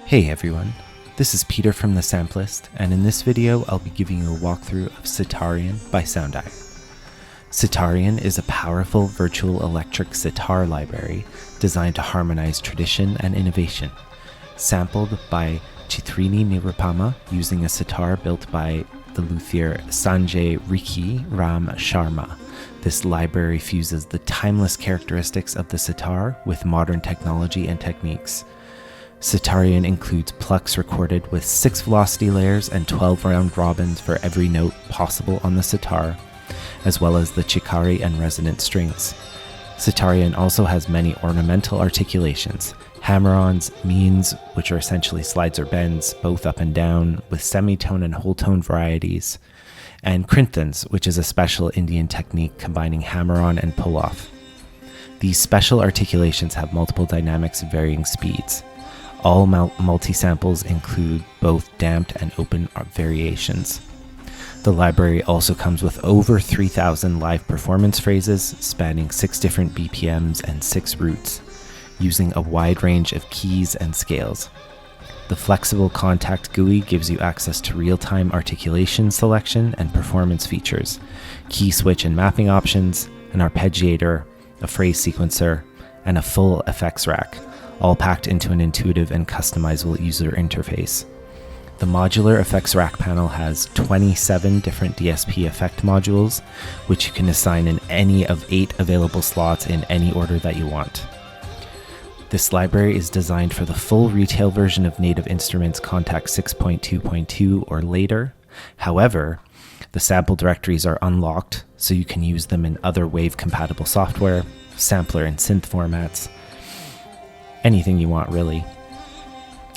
Hey everyone, this is Peter from the Sampleist, and in this video I'll be giving you a walkthrough of Sitarion by Soundiron. Sitarion is a powerful virtual electric sitar library designed to harmonize tradition and innovation. Sampled by Chikari Nirupama using a sitar built by the luthier Sanjay Riki Ram Sharma. This library fuses the timeless characteristics of the sitar with modern technology and techniques. Sitarion includes Plucks recorded with 6 velocity layers and 12 round robins for every note possible on the sitar, as well as the Chikari and resonant strings. Sitarion also has many ornamental articulations, hammer-ons, meends, which are essentially slides or bends, both up and down, with semitone and whole tone varieties, and Krinthans, which is a special Indian technique combining hammer-on and pull-off. These special articulations have multiple dynamics of varying speeds. All multi-samples include both damped and open variations. The library also comes with over 3,000 live performance phrases spanning 6 different BPMs and 6 roots, using a wide range of keys and scales. The flexible Kontakt GUI gives you access to real-time articulation selection and performance features, key switch and mapping options, an arpeggiator, a phrase sequencer, and a full effects rack, all packed into an intuitive and customizable user interface. The modular effects rack panel has 27 different DSP effect modules, which you can assign in any of 8 available slots in any order that you want. This library is designed for the full retail version of Native Instruments Kontakt 6.2.2 or later. However, the sample directories are unlocked, so you can use them in other Wave-compatible software, sampler and synth formats, anything you want really.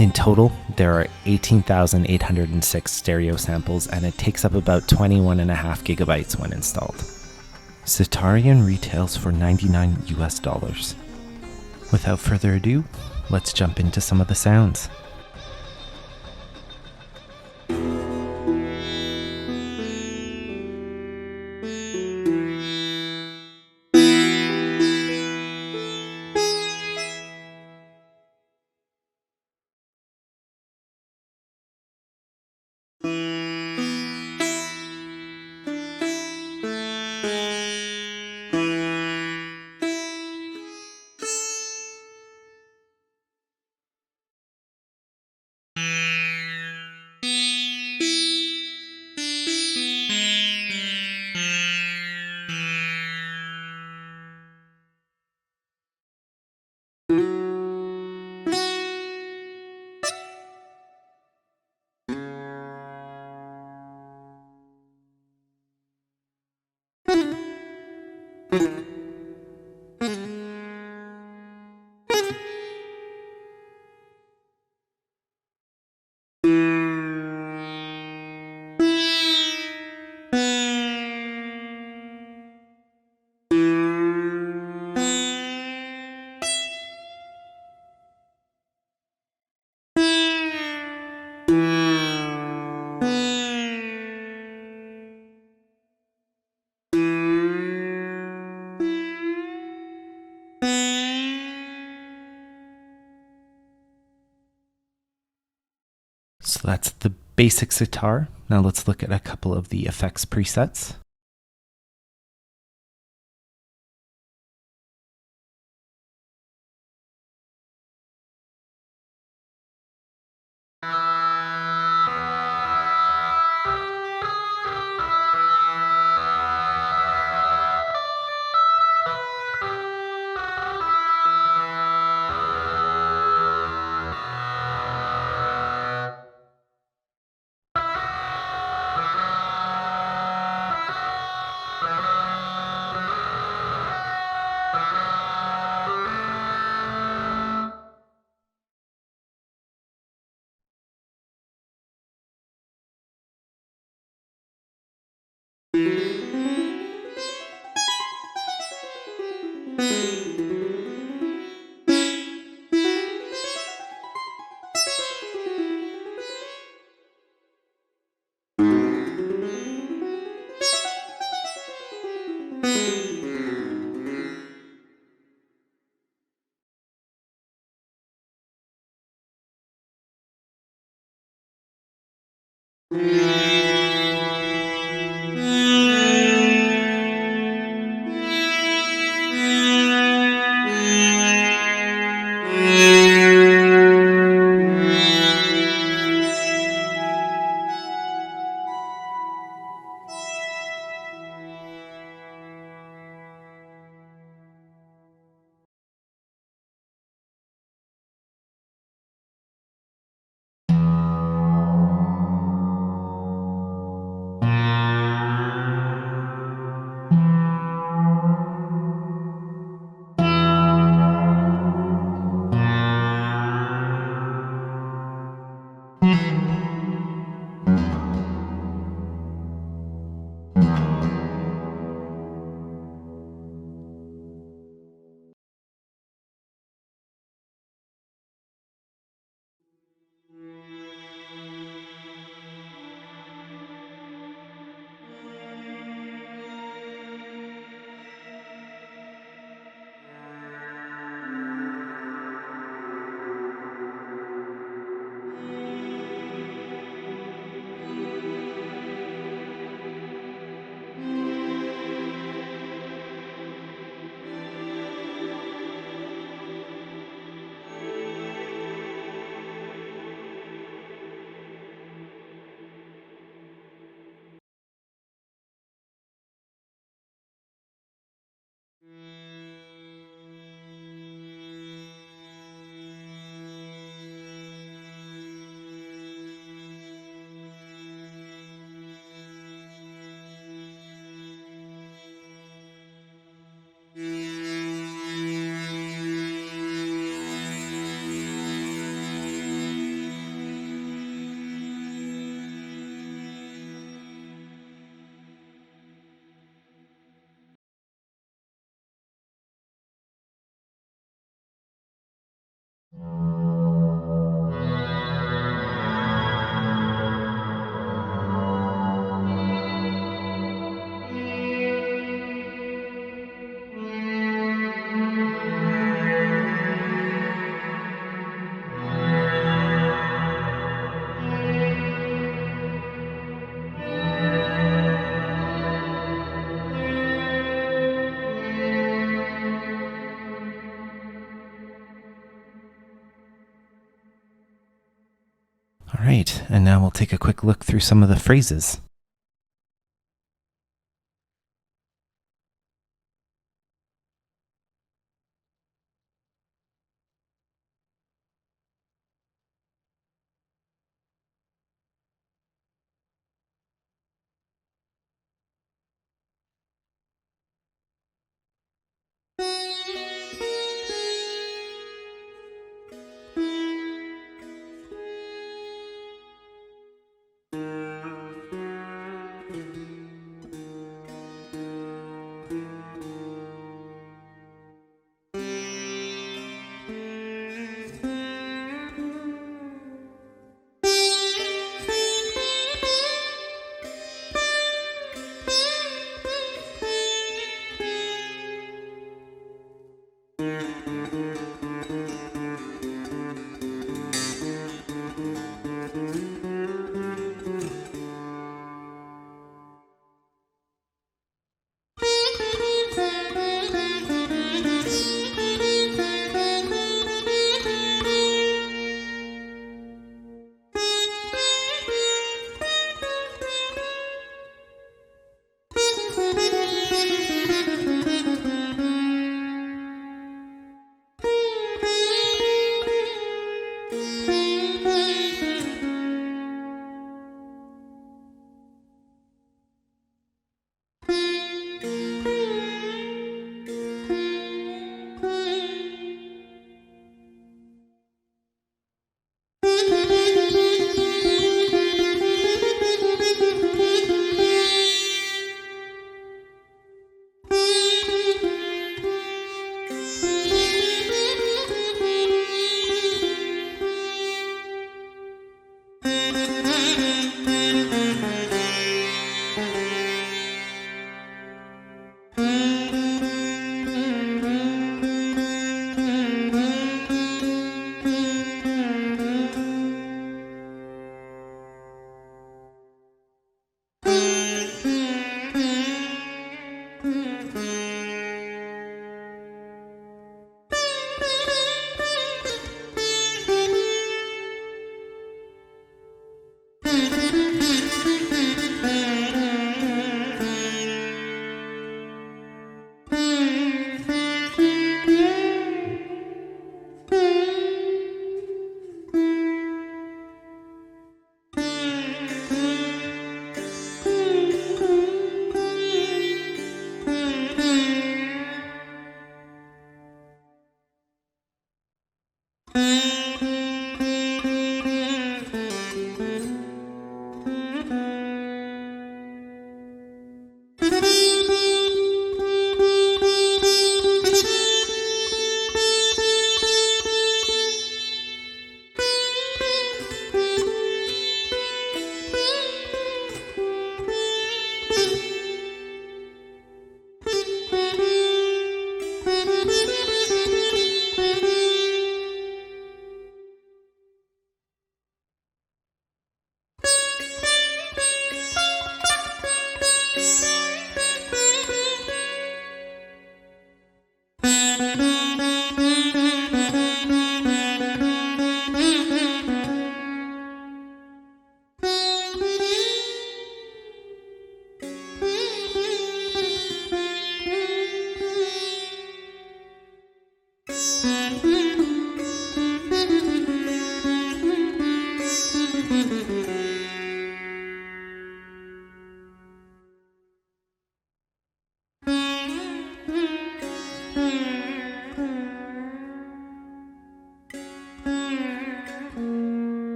In total, there are 18,806 stereo samples, and it takes up about 21.5 gigabytes when installed. Sitarion retails for $99 US. Without further ado, let's jump into some of the sounds. So that's the basic sitar. Now let's look at a couple of the effects presets. right, and now we'll take a quick look through some of the phrases.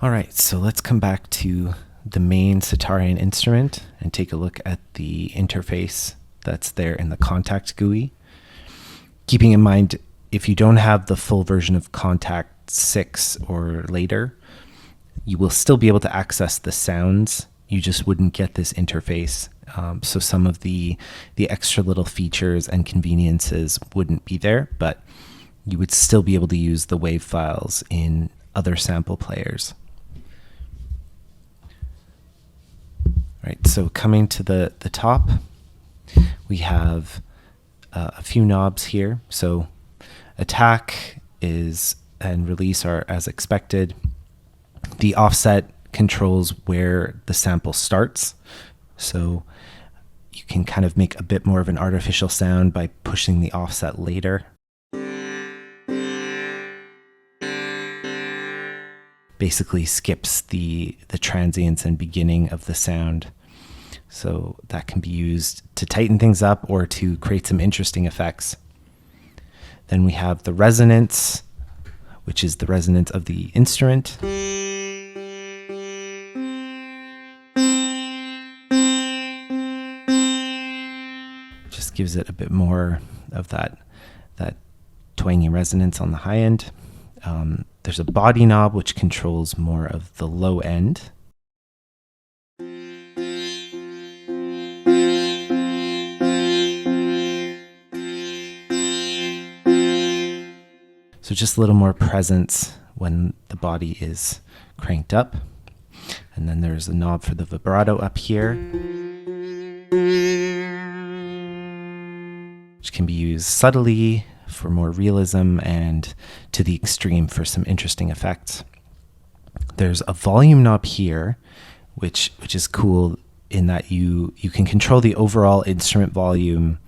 Alright, so let's come back to the main Sitarion instrument and take a look at the interface that's there in the Kontakt GUI. Keeping in mind, if you don't have the full version of Kontakt 6 or later, you will still be able to access the sounds. You just wouldn't get this interface. So some of the extra little features and conveniences wouldn't be there, but you would still be able to use the WAV files in other sample players. Right, so coming to the top, we have a few knobs here. So attack is and release are as expected. The offset controls where the sample starts. So you can kind of make a bit more of an artificial sound by pushing the offset later. Basically skips the transients and beginning of the sound. So that can be used to tighten things up or to create some interesting effects. Then we have the resonance, which is the resonance of the instrument. Just gives it a bit more of that twangy resonance on the high end. There's a body knob which controls more of the low end. So just a little more presence when the body is cranked up. And then there's a knob for the vibrato up here, which can be used subtly for more realism and to the extreme for some interesting effects. There's a volume knob here, which is cool in that you can control the overall instrument volume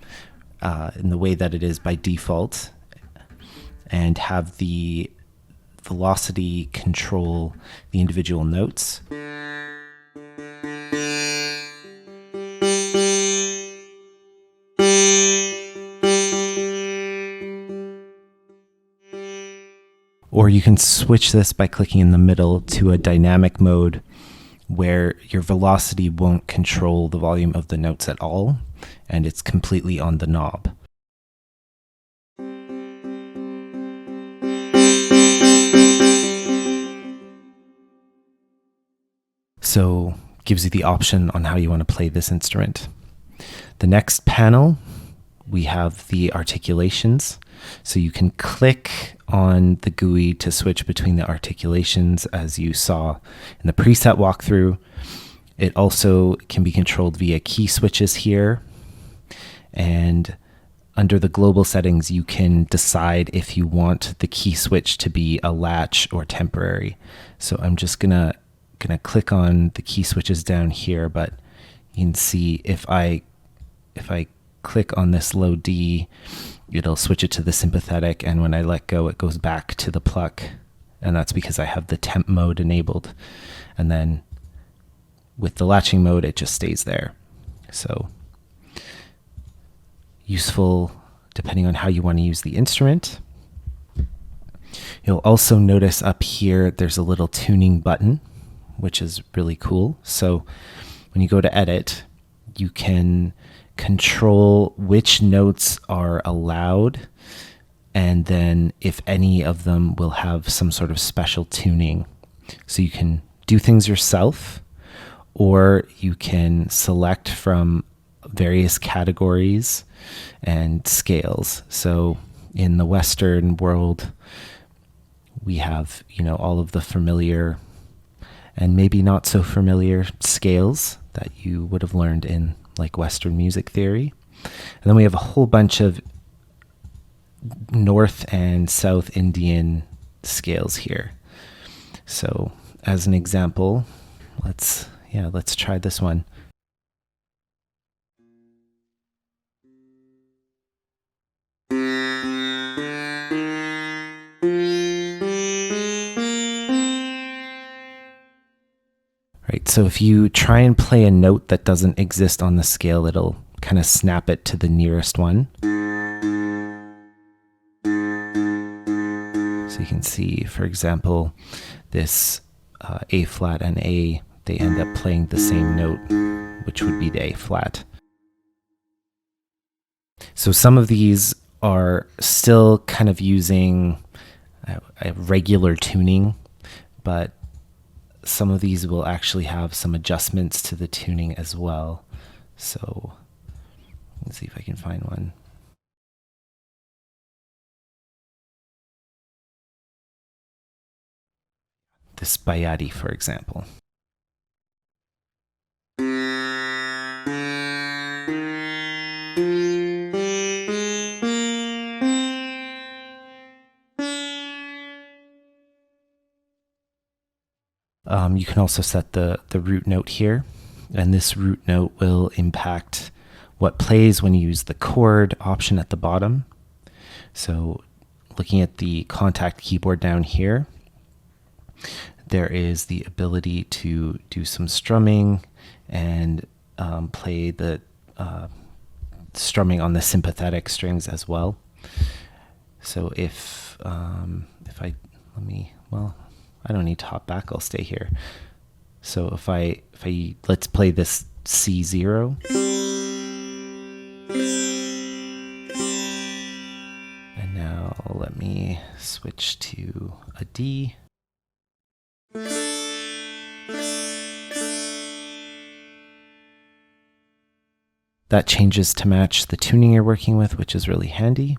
in the way that it is by default, and have the velocity control the individual notes. Or you can switch this by clicking in the middle to a dynamic mode where your velocity won't control the volume of the notes at all, and it's completely on the knob. So gives you the option on how you want to play this instrument. The next panel, we have the articulations. So you can click on the GUI to switch between the articulations as you saw in the preset walkthrough. It also can be controlled via key switches here. And under the global settings, you can decide if you want the key switch to be a latch or temporary. So I'm just gonna click on the key switches down here, but you can see if I click on this low D, it'll switch it to the sympathetic, and when I let go, it goes back to the pluck, and that's because I have the temp mode enabled. And then with the latching mode, it just stays there. So useful depending on how you want to use the instrument. You'll also notice up here there's a little tuning button, which is really cool. So when you go to edit, you can control which notes are allowed, and then if any of them will have some sort of special tuning. So you can do things yourself, or you can select from various categories and scales. So in the Western world, we have, all of the familiar and maybe not so familiar scales that you would have learned in like Western music theory. And then we have a whole bunch of North and South Indian scales here. So as an example, let's try this one. Right, so if you try and play a note that doesn't exist on the scale, it'll kind of snap it to the nearest one. So you can see, for example, this A flat and A, they end up playing the same note, which would be the A flat. So some of these are still kind of using a regular tuning, but some of these will actually have some adjustments to the tuning as well. So let's see if I can find one. This Bayadi, for example. You can also set the root note here, and this root note will impact what plays when you use the chord option at the bottom. So looking at the Kontakt keyboard down here, there is the ability to do some strumming and play the strumming on the sympathetic strings as well. So if I don't need to hop back, I'll stay here. So if I let's play this C0. And now let me switch to a D. That changes to match the tuning you're working with, which is really handy.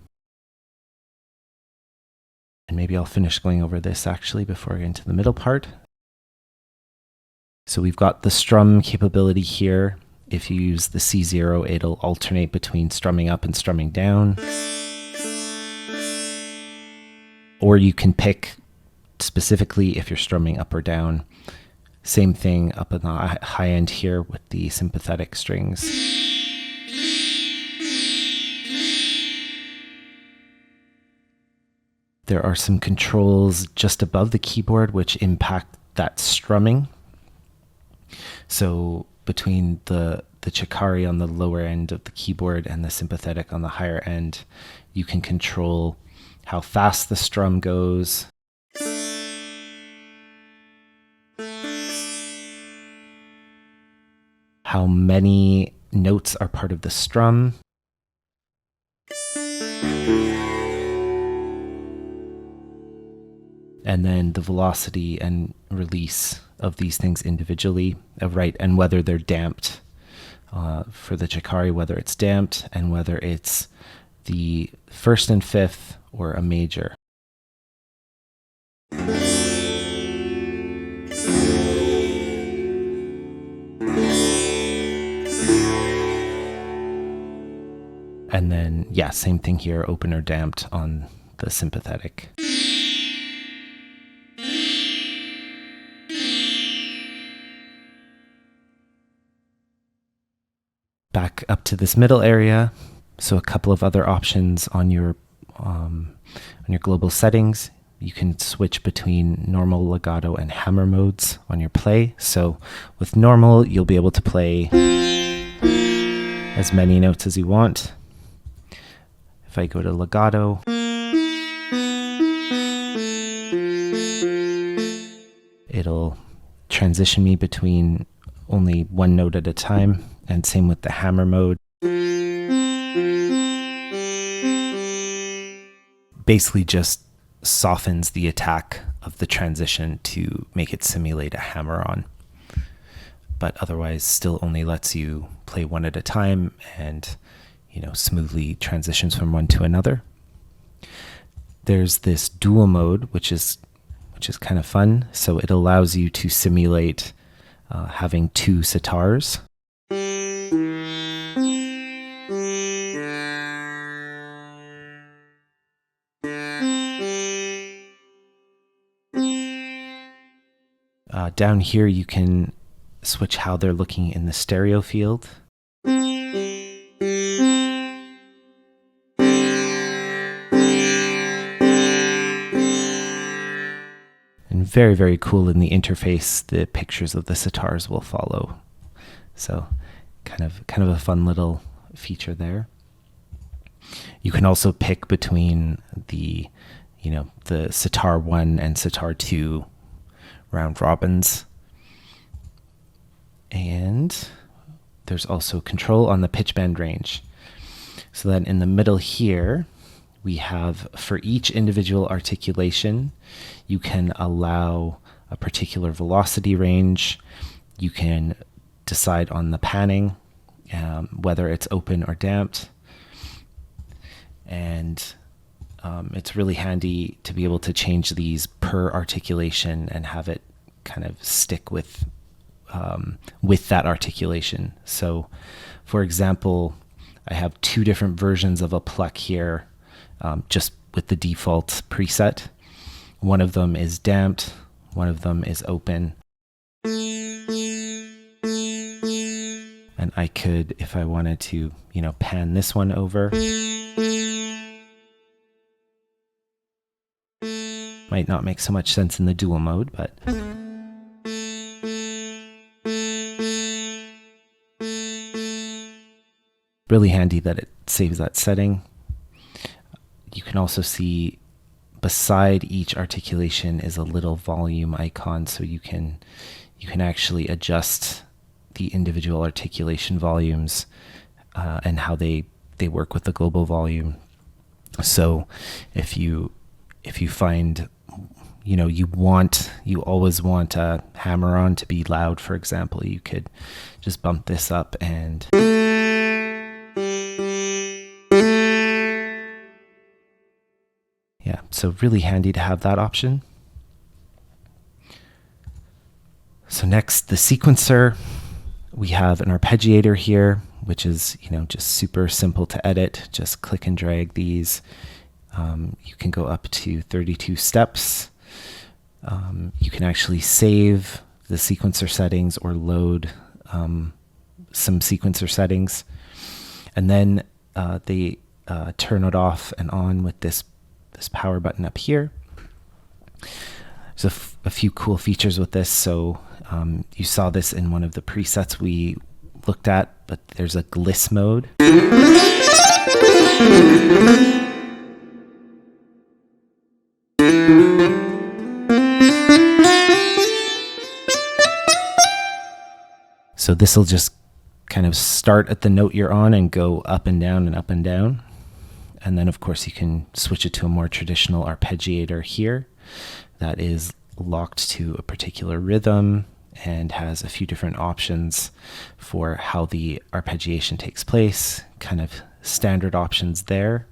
And maybe I'll finish going over this actually before I get into the middle part. So we've got the strum capability here. If you use the C0, it'll alternate between strumming up and strumming down. Or you can pick specifically if you're strumming up or down. Same thing up in the high end here with the sympathetic strings. There are some controls just above the keyboard which impact that strumming. So between the Chikari on the lower end of the keyboard and the sympathetic on the higher end, you can control how fast the strum goes. How many notes are part of the strum. And then the velocity and release of these things individually, right, and whether they're damped. For the Chikari, whether it's damped and whether it's the first and fifth or a major. And then, yeah, same thing here, open or damped on the sympathetic. Back up to this middle area, so a couple of other options on your global settings. You can switch between normal, legato, and hammer modes on your play. So with normal, you'll be able to play as many notes as you want. If I go to legato, it'll transition me between only one note at a time, and same with the hammer mode. Basically just softens the attack of the transition to make it simulate a hammer-on, but otherwise still only lets you play one at a time and, you know, smoothly transitions from one to another. There's this dual mode, which is kind of fun. So it allows you to simulate having two sitars. Down here, you can switch how they're looking in the stereo field. And very, very cool in the interface, the pictures of the sitars will follow. So kind of a fun little feature there. You can also pick between the Sitar 1 and Sitar 2 round robins. And there's also control on the pitch bend range. So then in the middle here, we have for each individual articulation, you can allow a particular velocity range. You can decide on the panning, whether it's open or damped. And it's really handy to be able to change these per articulation and have it kind of stick with that articulation. So, for example, I have two different versions of a pluck here, just with the default preset. One of them is damped, one of them is open. And I could, if I wanted to, pan this one over. Might not make so much sense in the dual mode, but really handy that it saves that setting. You can also see beside each articulation is a little volume icon, so you can actually adjust the individual articulation volumes and how they work with the global volume. So if you find you always want a hammer-on to be loud, for example, you could just bump this up and yeah, so really handy to have that option. So next, the sequencer. We have an arpeggiator here, which is just super simple to edit. Just click and drag these. You can go up to 32 steps. You can actually save the sequencer settings or load some sequencer settings. And then they turn it off and on with this power button up here. There's a few cool features with this. So you saw this in one of the presets we looked at, but there's a gliss mode. So this will just kind of start at the note you're on and go up and down and up and down. And then, of course, you can switch it to a more traditional arpeggiator here that is locked to a particular rhythm and has a few different options for how the arpeggiation takes place, kind of standard options there.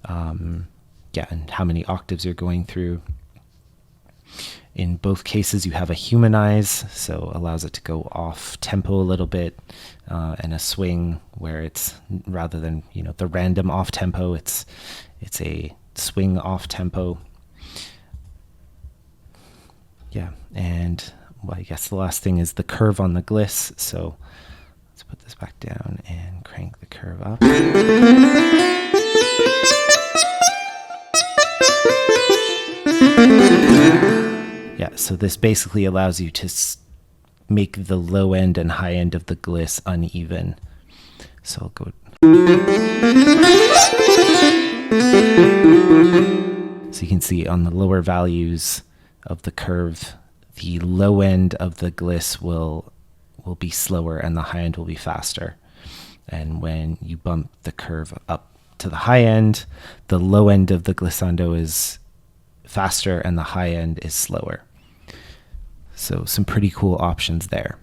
And how many octaves you're going through. In both cases, you have a humanize, so allows it to go off tempo a little bit, and a swing where it's rather than the random off tempo, it's a swing off tempo. Yeah, and I guess the last thing is the curve on the gliss. So let's put this back down and crank the curve up. Yeah, so this basically allows you to make the low end and high end of the gliss uneven. So I'll go. So you can see on the lower values of the curve, the low end of the gliss will be slower and the high end will be faster. And when you bump the curve up to the high end, the low end of the glissando is faster and the high end is slower. So some pretty cool options there.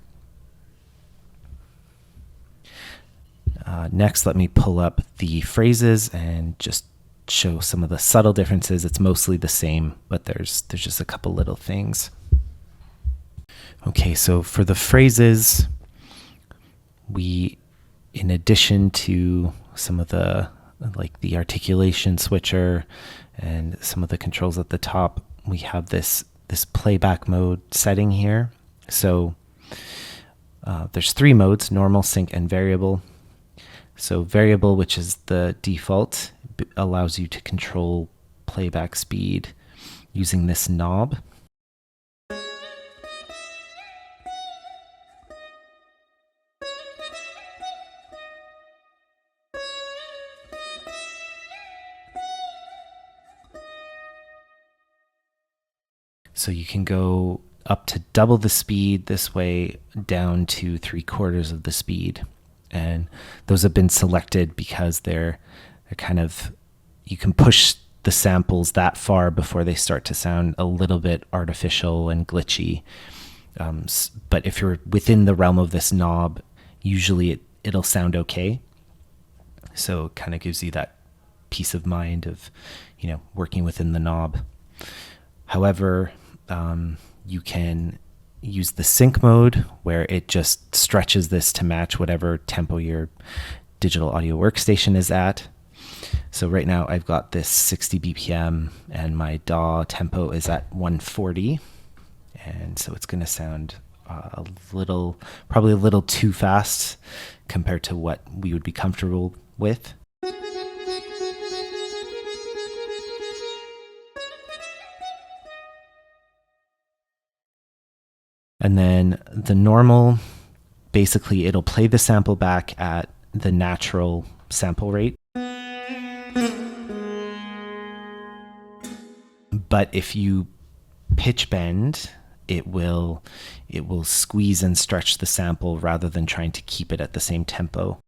Next, let me pull up the phrases and just show some of the subtle differences. It's mostly the same, but there's just a couple little things. Okay, so for the phrases, we, in addition to some of the the articulation switcher and some of the controls at the top, we have this playback mode setting here. So there's three modes: normal, sync, and variable. So variable, which is the default, allows you to control playback speed using this knob. So you can go up to double the speed this way, down to 3/4 of the speed. And those have been selected because they're kind of, you can push the samples that far before they start to sound a little bit artificial and glitchy. But if you're within the realm of this knob, usually it'll sound okay. So it kind of gives you that peace of mind of, working within the knob. However, you can use the sync mode where it just stretches this to match whatever tempo your digital audio workstation is at. So right now I've got this 60 BPM and my DAW tempo is at 140. And so it's going to sound probably a little too fast compared to what we would be comfortable with. And then the normal, basically it'll play the sample back at the natural sample rate. But if you pitch bend, it will squeeze and stretch the sample rather than trying to keep it at the same tempo.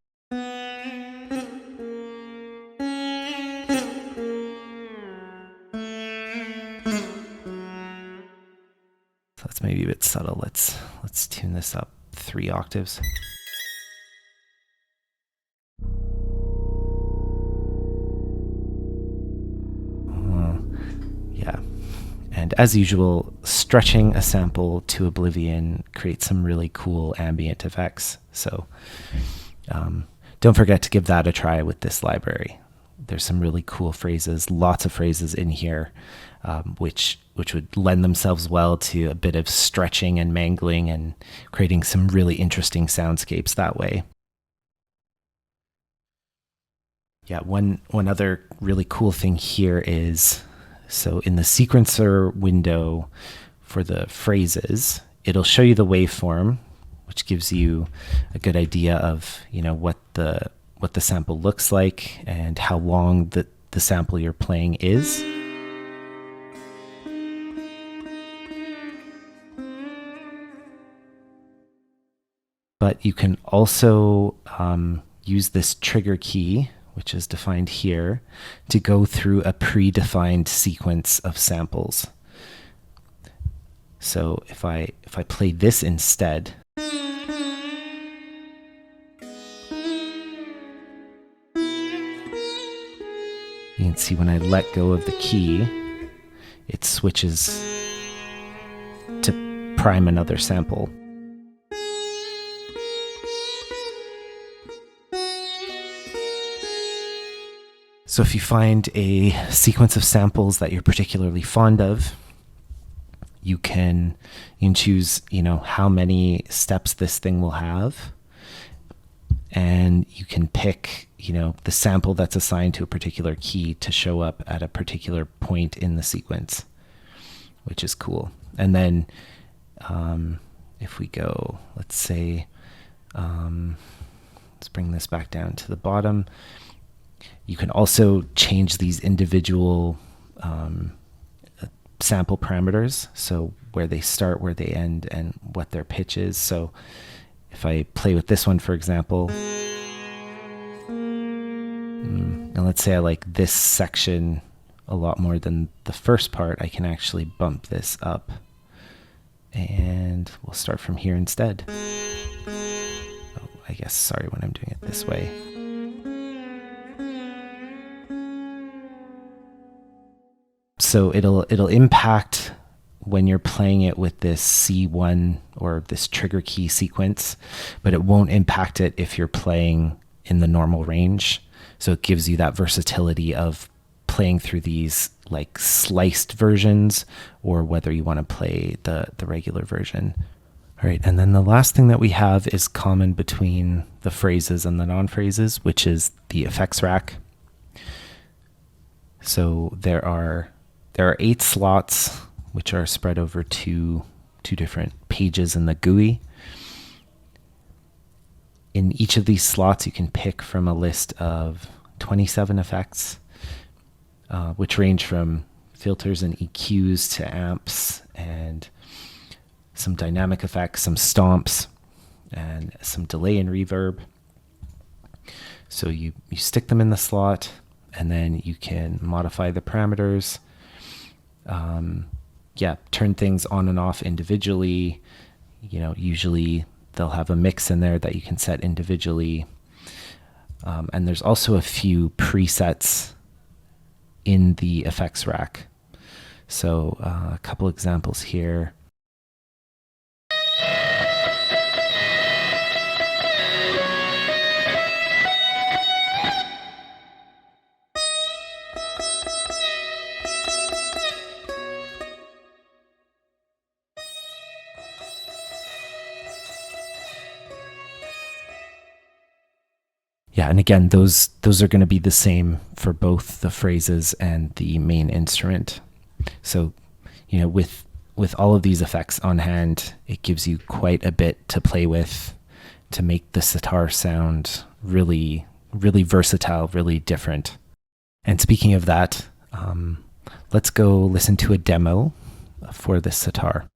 So that's maybe a bit subtle. Let's tune this up 3 octaves. Yeah. And as usual, stretching a sample to oblivion creates some really cool ambient effects. So don't forget to give that a try with this library. There's some really cool phrases, lots of phrases in here, which would lend themselves well to a bit of stretching and mangling and creating some really interesting soundscapes that way. Yeah, one other really cool thing here is, so in the sequencer window for the phrases, it'll show you the waveform, which gives you a good idea of, what the sample looks like and how long the sample you're playing is. But you can also use this trigger key, which is defined here, to go through a predefined sequence of samples. So if I play this instead, you can see when I let go of the key, it switches to prime another sample. So if you find a sequence of samples that you're particularly fond of, you can choose, how many steps this thing will have. And you can pick, the sample that's assigned to a particular key to show up at a particular point in the sequence, which is cool. And then if we go, let's say, let's bring this back down to the bottom. You can also change these individual sample parameters, so where they start, where they end, and what their pitch is. So if I play with this one, for example, and let's say I like this section a lot more than the first part, I can actually bump this up. And we'll start from here instead. Oh, I guess, sorry, when I'm doing it this way. So it'll impact when you're playing it with this C1 or this trigger key sequence, but it won't impact it if you're playing in the normal range. So it gives you that versatility of playing through these like sliced versions, or whether you want to play the regular version. All right, and then the last thing that we have is common between the phrases and the non-phrases, which is the effects rack. So there are 8 slots, which are spread over two different pages in the GUI. In each of these slots, you can pick from a list of 27 effects, which range from filters and EQs to amps, and some dynamic effects, some stomps, and some delay and reverb. So you stick them in the slot, and then you can modify the parameters. Turn things on and off individually. Usually they'll have a mix in there that you can set individually. And there's also a few presets in the effects rack. So a couple examples here. Yeah, and again, those are going to be the same for both the phrases and the main instrument. So, with all of these effects on hand, it gives you quite a bit to play with to make the sitar sound really, really versatile, really different. And speaking of that, let's go listen to a demo for this sitar.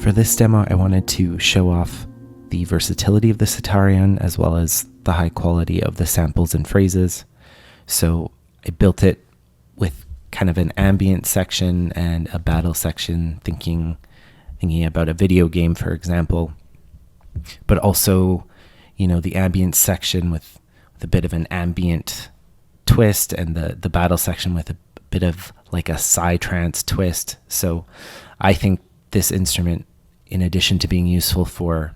For this demo, I wanted to show off the versatility of the Sitarion as well as the high quality of the samples and phrases. So I built it with kind of an ambient section and a battle section, thinking about a video game, for example, but also, the ambient section with a bit of an ambient twist, and the battle section with a bit of like a psytrance twist. So I think this instrument, in addition to being useful for,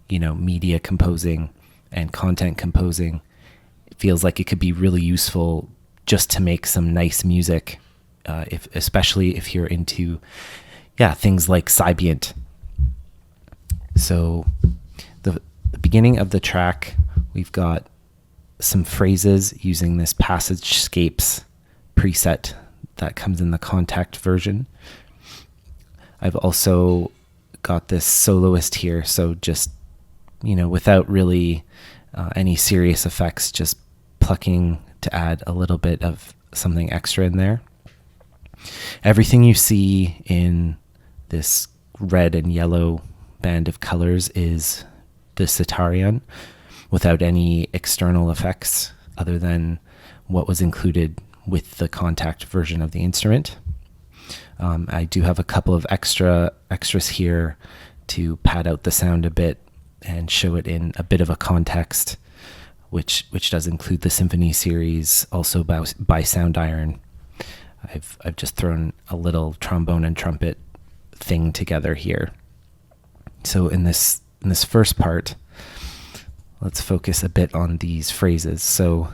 media composing and content composing, it feels like it could be really useful just to make some nice music, especially if you're into, things like Sybient. So the beginning of the track, we've got some phrases using this Passagescapes preset that comes in the Kontakt version. I've also got this soloist here, so just, without really any serious effects, just plucking to add a little bit of something extra in there. Everything you see in this red and yellow band of colors is the Sitarion, without any external effects other than what was included with the Kontakt version of the instrument. I do have a couple of extras here to pad out the sound a bit and show it in a bit of a context, which does include the Symphony series, also by Soundiron. I've just thrown a little trombone and trumpet thing together here. So in this first part, let's focus a bit on these phrases. So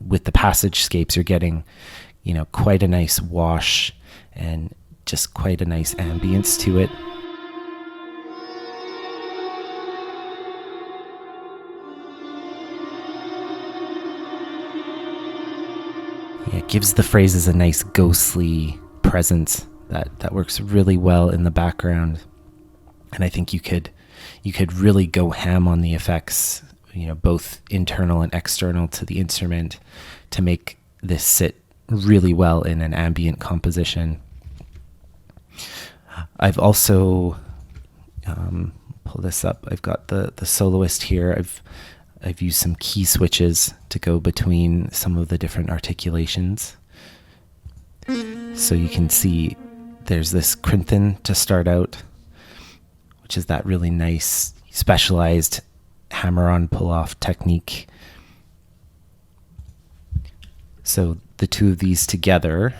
with the passage scapes, you're getting, quite a nice wash and just quite a nice ambience to it. Yeah, it gives the phrases a nice ghostly presence that works really well in the background. And I think you could really go ham on the effects, both internal and external to the instrument, to make this sit really well in an ambient composition. I've also pull this up. I've got the soloist here. I've used some key switches to go between some of the different articulations. So you can see there's this Krinthan to start out, which is that really nice specialized hammer-on pull-off technique. So the two of these together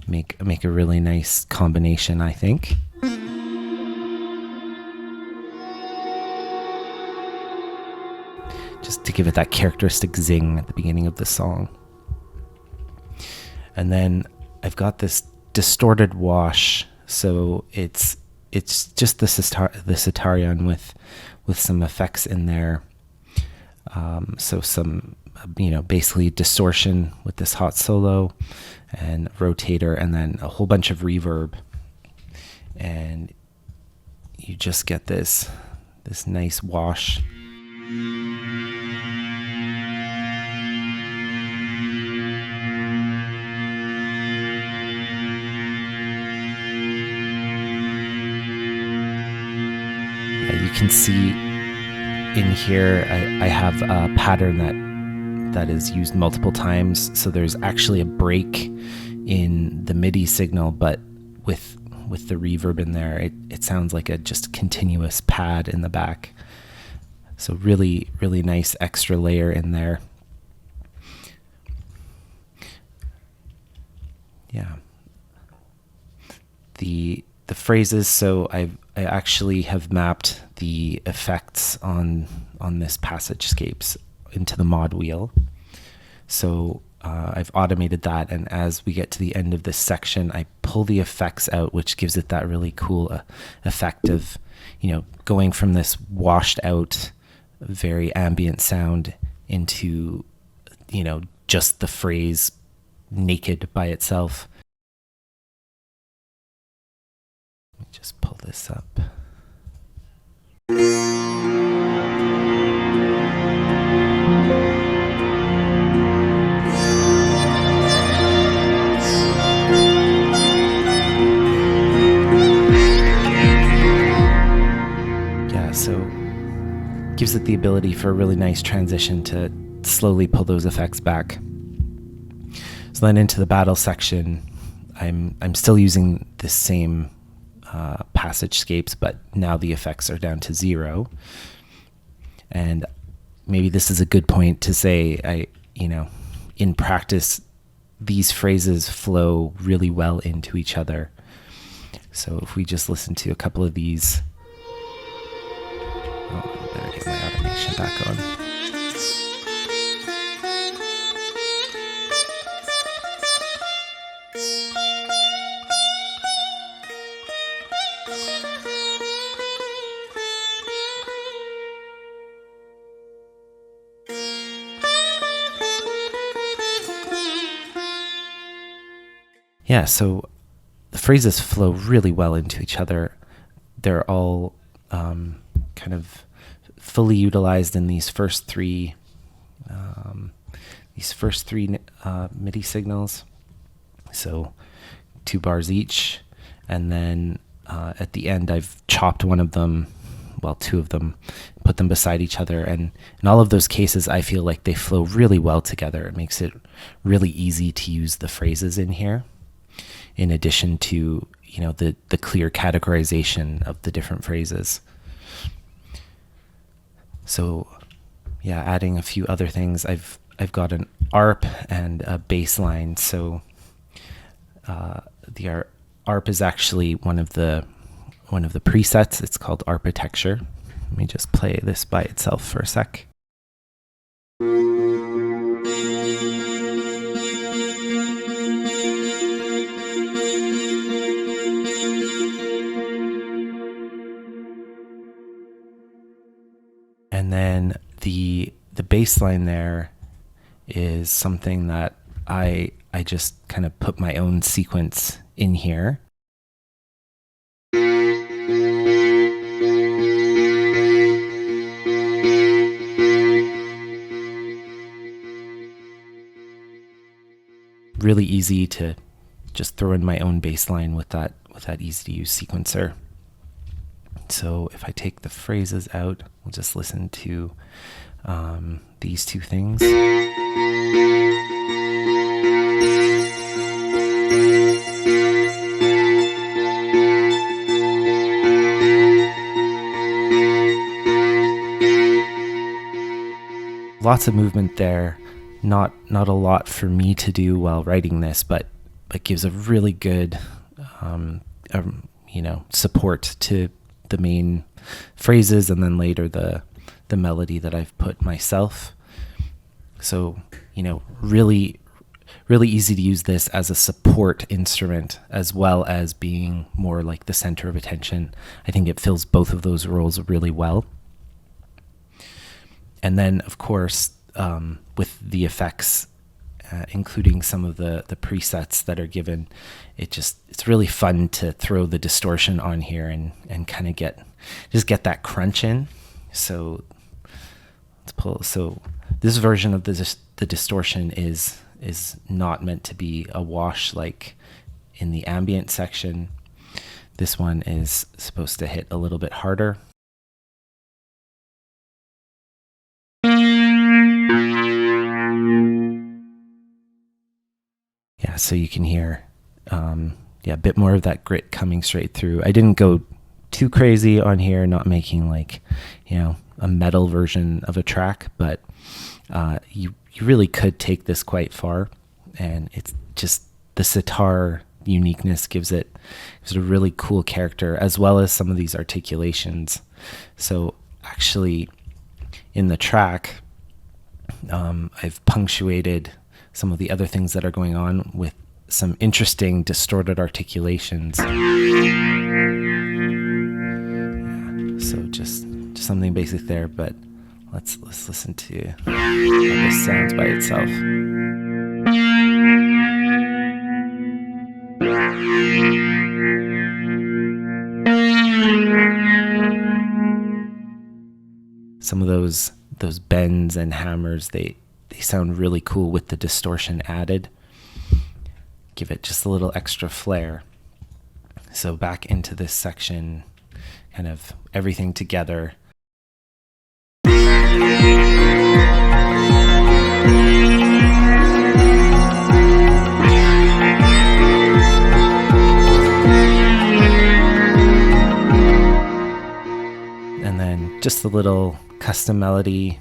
make a really nice combination, I think. Just to give it that characteristic zing at the beginning of the song. And then I've got this distorted wash, so it's just the Sitarion with some effects in there. So some, basically distortion with this hot solo and rotator, and then a whole bunch of reverb. And you just get this nice wash. You can see in here I have a pattern that is used multiple times, so there's actually a break in the MIDI signal, but with the reverb in there, it sounds like a just continuous pad in the back. So really, really nice extra layer in there. Yeah. The phrases, so I actually have mapped the effects on this passage scapes into the mod wheel. So I've automated that, and as we get to the end of this section, I pull the effects out, which gives it that really cool effect of, going from this washed out, very ambient sound into, just the phrase naked by itself. Let me just pull this up. Yeah, so gives it the ability for a really nice transition to slowly pull those effects back. So then into the battle section, I'm still using the same passage scapes, but now the effects are down to 0. And maybe this is a good point to say, in practice, these phrases flow really well into each other. So if we just listen to a couple of these, I better get my automation back on. Yeah, so the phrases flow really well into each other. They're all kind of fully utilized in these first three MIDI signals. So 2 bars each, and then at the end I've chopped one of them, well, 2 of them, put them beside each other, and in all of those cases I feel like they flow really well together. It makes it really easy to use the phrases in here, in addition to the clear categorization of the different phrases. So yeah, adding a few other things, I've got an ARP and a bass line. So The ARP is actually one of the presets. It's called architecture. Let me just play this by itself for a sec. And then the bass line there is something that I just kind of put my own sequence in here. Really easy to just throw in my own bass line with that easy to use sequencer. So if I take the phrases out, we'll just listen to these two things. Lots of movement there. Not a lot for me to do while writing this, but it gives a really good support to the main phrases, and then later the melody that I've put myself. So, really easy to use this as a support instrument, as well as being more like the center of attention. I think it fills both of those roles really well. And then, of course, with the effects, including some of the presets that are given, it's really fun to throw the distortion on here and kind of get that crunch in. So let's pull. So this version of the distortion is not meant to be a wash like in the ambient section. This one is supposed to hit a little bit harder. Yeah, so you can hear a bit more of that grit coming straight through. I didn't go too crazy on here, not making like, a metal version of a track, but you really could take this quite far, and it's just the sitar uniqueness gives it a really cool character, as well as some of these articulations. So actually in the track, I've punctuated some of the other things that are going on with some interesting distorted articulations. Yeah, so just something basic there, but let's listen to how this sounds by itself. Some of those bends and hammers, they sound really cool with the distortion added. Give it just a little extra flair. So back into this section, kind of everything together. And then just a little custom melody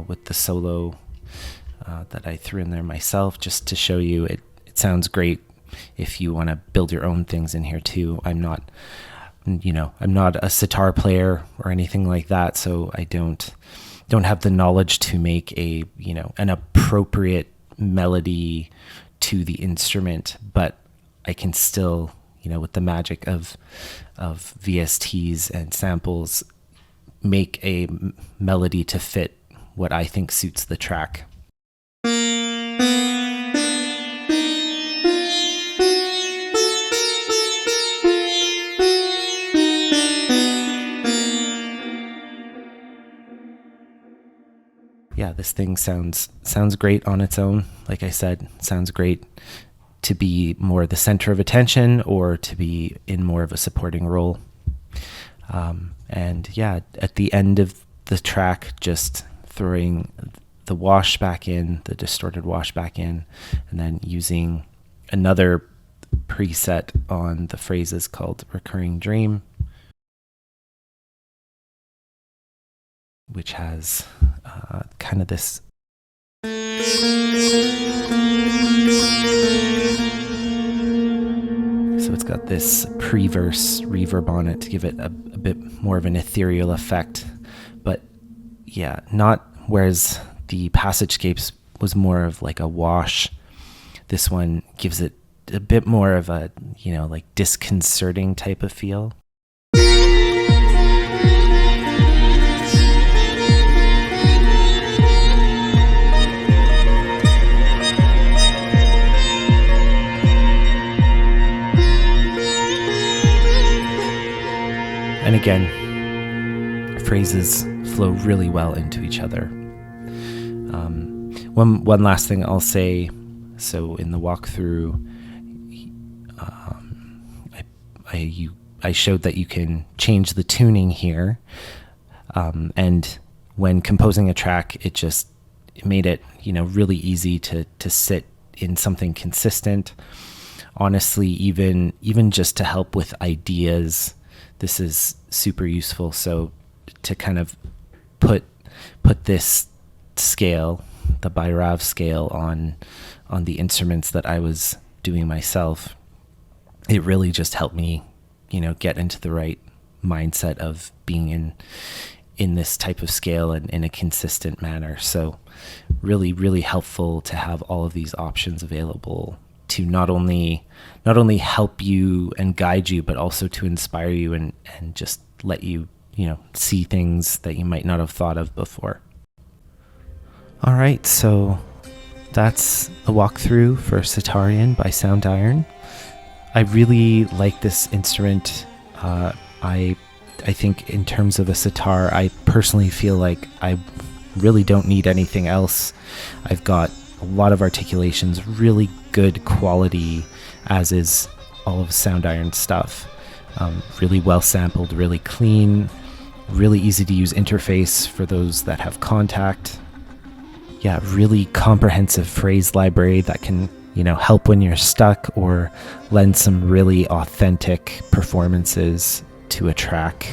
with the solo that I threw in there myself, just to show you it sounds great if you want to build your own things in here too. I'm not a sitar player or anything like that, so I don't have the knowledge to make an appropriate melody to the instrument, but I can still, with the magic of VSTs and samples, make a melody to fit what I think suits the track. Yeah, this thing sounds great on its own. Like I said, sounds great to be more the center of attention or to be in more of a supporting role. And yeah, at the end of the track, just throwing the wash back in, the distorted wash back in, and then using another preset on the phrases called Recurring Dream, which has kind of this got this pre-verse reverb on it to give it a bit more of an ethereal effect. But yeah, whereas the Passagecapes was more of like a wash, this one gives it a bit more of a, like disconcerting type of feel. And again, phrases flow really well into each other. One last thing I'll say. So in the walkthrough, I showed that you can change the tuning here, and when composing a track, it made it really easy to sit in something consistent. Honestly, even just to help with ideas, this is super useful. So to kind of put this scale, the Bhairav scale, on the instruments that I was doing myself, it really just helped me, get into the right mindset of being in this type of scale and in a consistent manner. So really, really helpful to have all of these options available to not only help you and guide you, but also to inspire you and just let you, see things that you might not have thought of before. All right, so that's a walkthrough for Sitarion by Soundiron. I really like this instrument. I think in terms of a sitar, I personally feel like I really don't need anything else. I've got a lot of articulations, really good quality, as is all of Soundiron stuff. Really well sampled, really clean, really easy to use interface for those that have Kontakt. Yeah, really comprehensive phrase library that can, help when you're stuck or lend some really authentic performances to a track.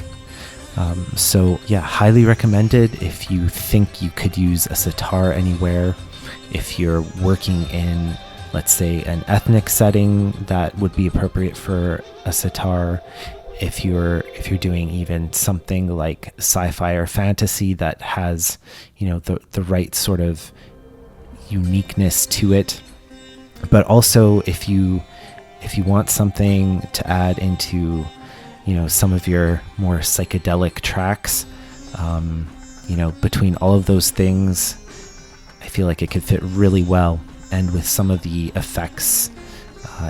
So yeah, highly recommended if you think you could use a sitar anywhere. If you're working in, let's say, an ethnic setting, that would be appropriate for a sitar. If you're doing even something like sci-fi or fantasy that has, the right sort of uniqueness to it. But also if you want something to add into, some of your more psychedelic tracks, between all of those things, I feel like it could fit really well. And with some of the effects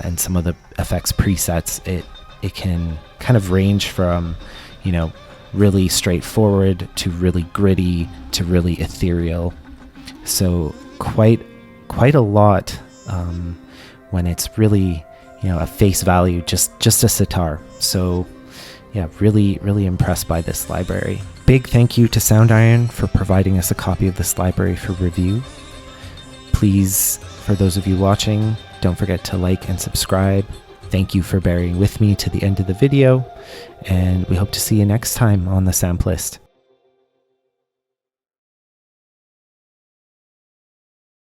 and some of the effects presets, it can kind of range from, really straightforward to really gritty to really ethereal. So quite a lot when it's really, a face value, just a sitar. So yeah, really, really impressed by this library. Big thank you to Soundiron for providing us a copy of this library for review. Please, for those of you watching, don't forget to like and subscribe. Thank you for bearing with me to the end of the video, and we hope to see you next time on the Sampleist.